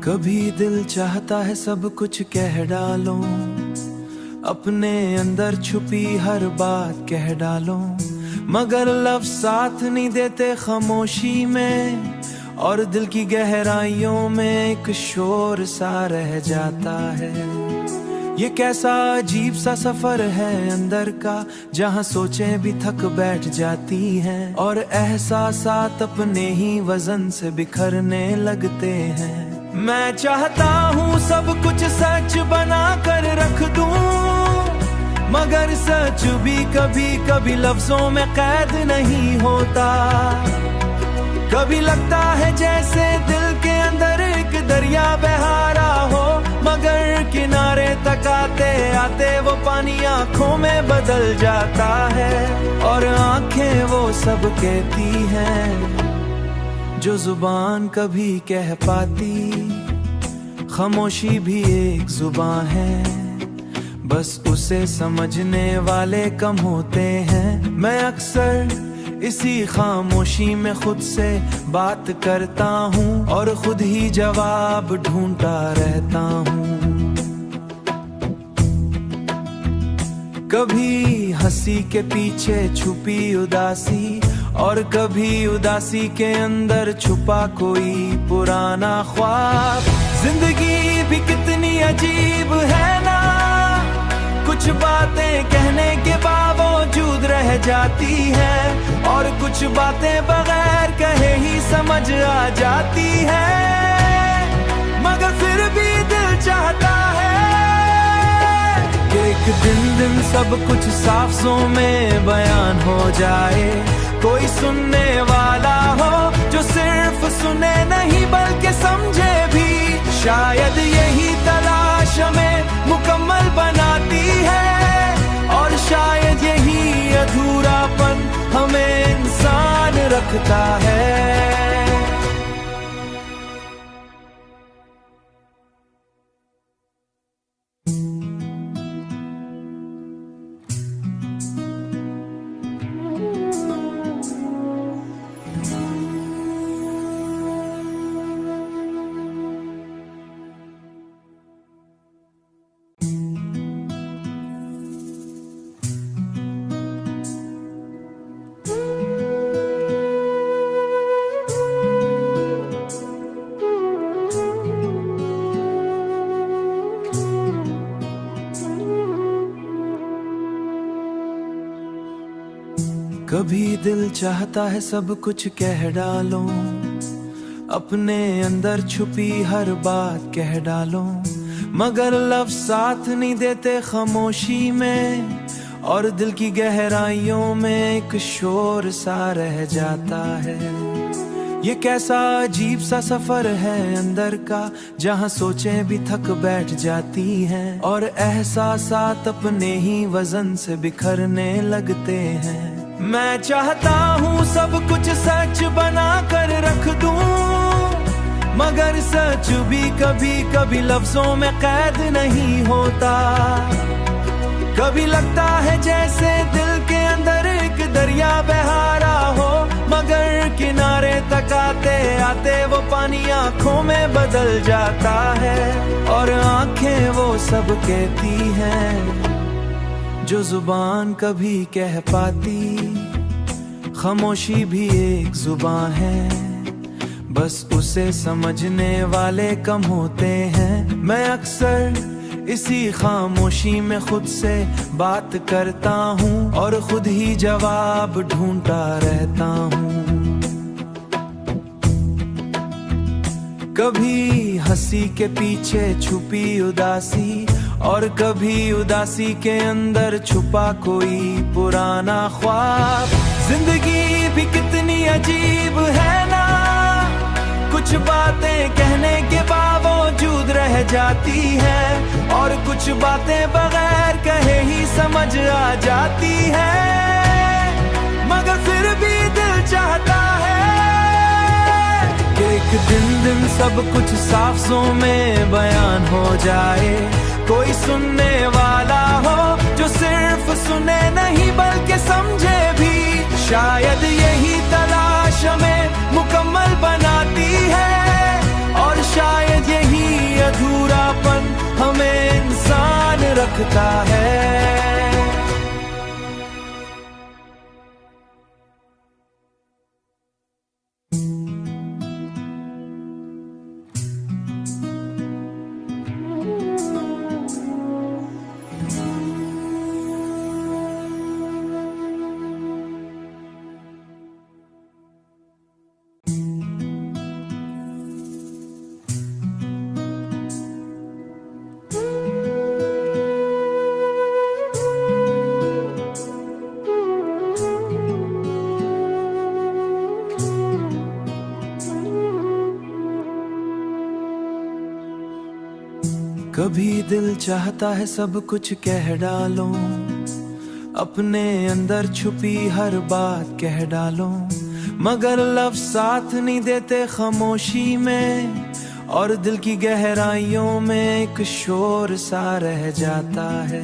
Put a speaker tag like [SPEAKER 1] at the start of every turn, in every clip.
[SPEAKER 1] कभी दिल चाहता है सब कुछ कह डालो, अपने अंदर छुपी हर बात कह डालो, मगर लफ्ज़ साथ नहीं देते खामोशी में, और दिल की गहराइयों में एक शोर सा रह जाता है। ये कैसा अजीब सा सफर है अंदर का, जहाँ सोचें भी थक बैठ जाती हैं, और एहसासात अपने ही वजन से बिखरने लगते हैं। मैं चाहता हूँ सब कुछ सच बना कर रख दूं, मगर सच भी कभी कभी लफ्जों में कैद नहीं होता। कभी लगता है जैसे दिल के अंदर एक दरिया बहा रहा हो, मगर किनारे तक आते आते वो पानी आंखों में बदल जाता है, और आंखें वो सब कहती हैं जो जुबान कभी कह पाती। खामोशी भी एक जुबान है, बस उसे समझने वाले कम होते हैं। मैं अक्सर इसी खामोशी में खुद से बात करता हूँ, और खुद ही जवाब ढूंढता रहता हूँ। कभी हंसी के पीछे छुपी उदासी, और कभी उदासी के अंदर छुपा कोई पुराना ख्वाब। जिंदगी भी कितनी अजीब है ना, कुछ बातें कहने के बावजूद रह जाती है, और कुछ बातें बगैर कहे ही समझ आ जाती है, मगर फिर भी दिल चाहता है कि एक दिन सब कुछ साफ्ज़ों में बयान हो जाए। कोई सुनने वाला हो जो सिर्फ सुने नहीं बल्कि समझे भी, शायद यही तलाश हमें मुकम्मल बनाती है, और शायद यही अधूरापन हमें इंसान रखता है। कभी दिल चाहता है सब कुछ कह डालो, अपने अंदर छुपी हर बात कह डालो, मगर लफ्ज़ साथ नहीं देते खामोशी में, और दिल की गहराइयों में एक शोर सा रह जाता है। ये कैसा अजीब सा सफर है अंदर का, जहाँ सोचें भी थक बैठ जाती हैं, और एहसासात अपने ही वजन से बिखरने लगते हैं। मैं चाहता हूँ सब कुछ सच बना कर रख दूं, मगर सच भी कभी कभी लफ्जों में कैद नहीं होता। कभी लगता है जैसे दिल के अंदर एक दरिया बहा रहा हो, मगर किनारे तक आते आते वो पानी आंखों में बदल जाता है, और आंखें वो सब कहती हैं जो जुबान कभी कह पाती। खामोशी भी एक जुबान है, बस उसे समझने वाले कम होते हैं। मैं अक्सर इसी खामोशी में खुद से बात करता हूँ, और खुद ही जवाब ढूंढता रहता हूँ। कभी हंसी के पीछे छुपी उदासी, और कभी उदासी के अंदर छुपा कोई पुराना ख्वाब। जिंदगी भी कितनी अजीब है ना, कुछ बातें कहने के बावजूद रह जाती है, और कुछ बातें बगैर कहे ही समझ आ जाती है, मगर फिर भी दिल चाहता है कि एक दिन सब कुछ साफ्ज़ों में बयान हो जाए। कोई सुनने वाला हो जो सिर्फ सुने नहीं बल्कि समझे भी, शायद यही तलाश हमें मुकम्मल बनाती है, और शायद यही रखता है। कभी दिल चाहता है सब कुछ कह डालूं, अपने अंदर छुपी हर बात कह डालूं, मगर लफ्ज़ साथ नहीं देते खामोशी में, और दिल की गहराइयों में एक शोर सा रह जाता है।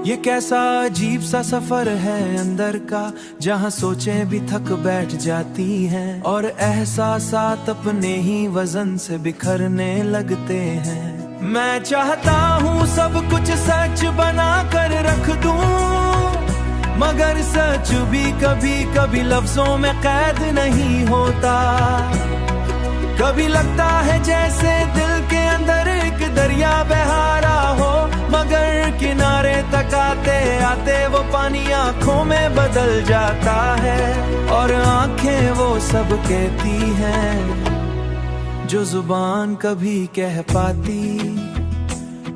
[SPEAKER 1] ये कैसा अजीब सा सफर है अंदर का, जहाँ सोचें भी थक बैठ जाती हैं, और एहसासात अपने ही वजन से बिखरने लगते हैं। मैं चाहता हूँ सब कुछ सच बना कर रख दूं, मगर सच भी कभी कभी लफ्जों में कैद नहीं होता। कभी लगता है जैसे दिल के अंदर एक दरिया बहा रहा हो, मगर किनारे तक आते आते वो पानी आंखों में बदल जाता है, और आंखें वो सब कहती हैं जो जुबान कभी कह पाती।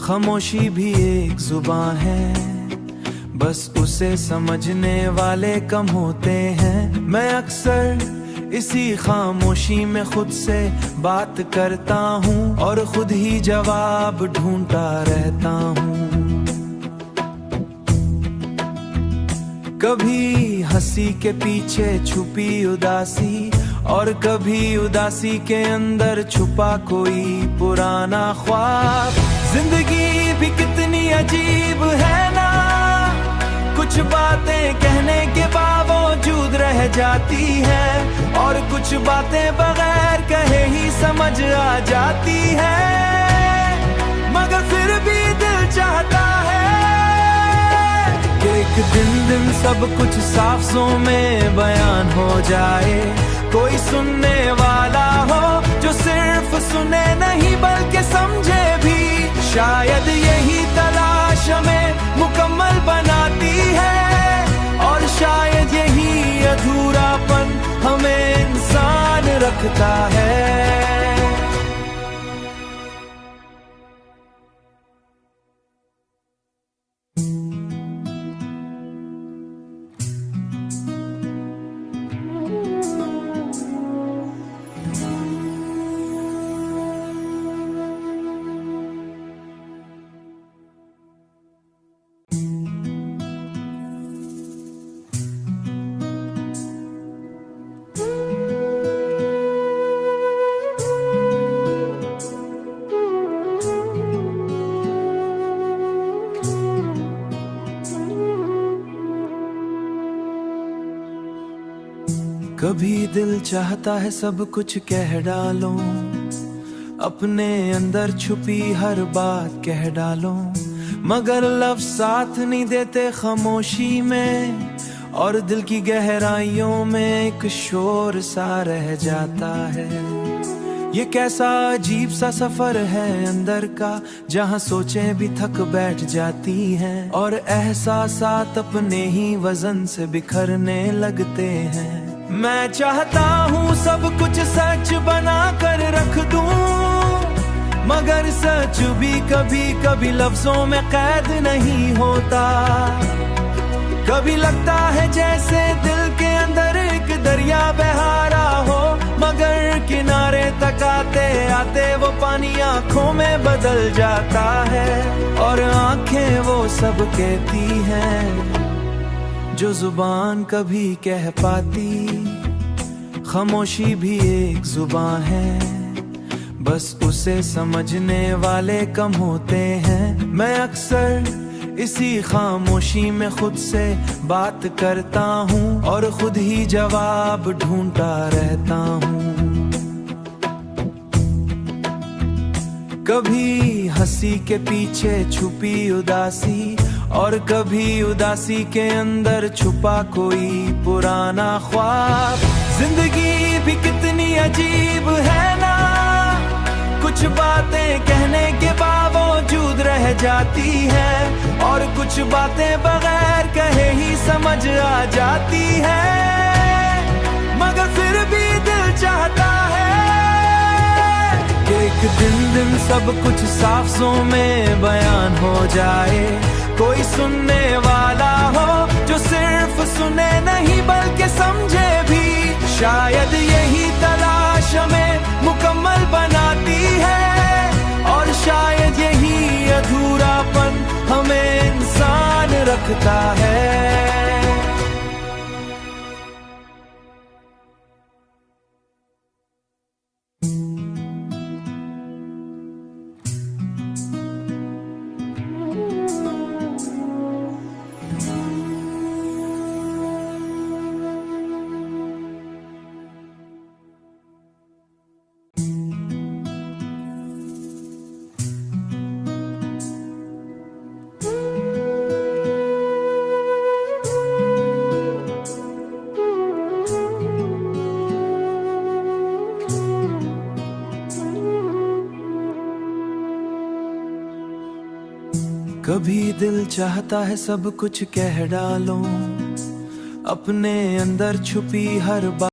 [SPEAKER 1] खामोशी भी एक जुबान है, बस उसे समझने वाले कम होते हैं। मैं अक्सर इसी खामोशी में खुद से बात करता हूँ, और खुद ही जवाब ढूंढता रहता हूँ। कभी हंसी के पीछे छुपी उदासी, और कभी उदासी के अंदर छुपा कोई पुराना ख्वाब। जिंदगी भी कितनी अजीब है ना, कुछ बातें कहने के बावजूद रह जाती है, और कुछ बातें बगैर कहे ही समझ आ जाती है, मगर फिर भी दिल चाहता है कि एक दिन सब कुछ साफ्ज़ों में बयान हो जाए। कोई सुनने वाला हो जो सिर्फ सुने नहीं बल्कि समझे भी, शायद यही तलाश हमें मुकम्मल बनाती है, और शायद यही अधूरापन हमें इंसान रखता है। कभी दिल चाहता है सब कुछ कह डालूं, अपने अंदर छुपी हर बात कह डालूं, मगर लफ्ज़ साथ नहीं देते खामोशी में, और दिल की गहराइयों में एक शोर सा रह जाता है। ये कैसा अजीब सा सफर है अंदर का, जहाँ सोचें भी थक बैठ जाती हैं, और एहसासात अपने ही वजन से बिखरने लगते हैं। मैं चाहता हूँ सब कुछ सच बना कर रख दूं, मगर सच भी कभी कभी लफ्जों में कैद नहीं होता। कभी लगता है जैसे दिल के अंदर एक दरिया बहा रहा हो, मगर किनारे तक आते आते वो पानी आंखों में बदल जाता है, और आंखें वो सब कहती हैं जो जुबान कभी कह पाती। खामोशी भी एक जुबान है, बस उसे समझने वाले कम होते हैं। मैं अक्सर इसी खामोशी में खुद से बात करता हूँ, और खुद ही जवाब ढूंढता रहता हूँ। कभी हंसी के पीछे छुपी उदासी, और कभी उदासी के अंदर छुपा कोई पुराना ख्वाब। जिंदगी भी कितनी अजीब है ना, कुछ बातें कहने के बावजूद रह जाती है, और कुछ बातें बगैर कहे ही समझ आ जाती है। मगर फिर भी दिल चाहता है कि एक दिन सब कुछ साफ्सों में बयान हो जाए। कोई सुनने वाला हो जो सिर्फ सुने नहीं बल्कि समझे भी। शायद यही तलाश हमें मुकम्मल बनाती है, और शायद यही अधूरापन हमें इंसान रखता है। कभी दिल चाहता है सब कुछ कह डालूं, अपने अंदर छुपी हर बात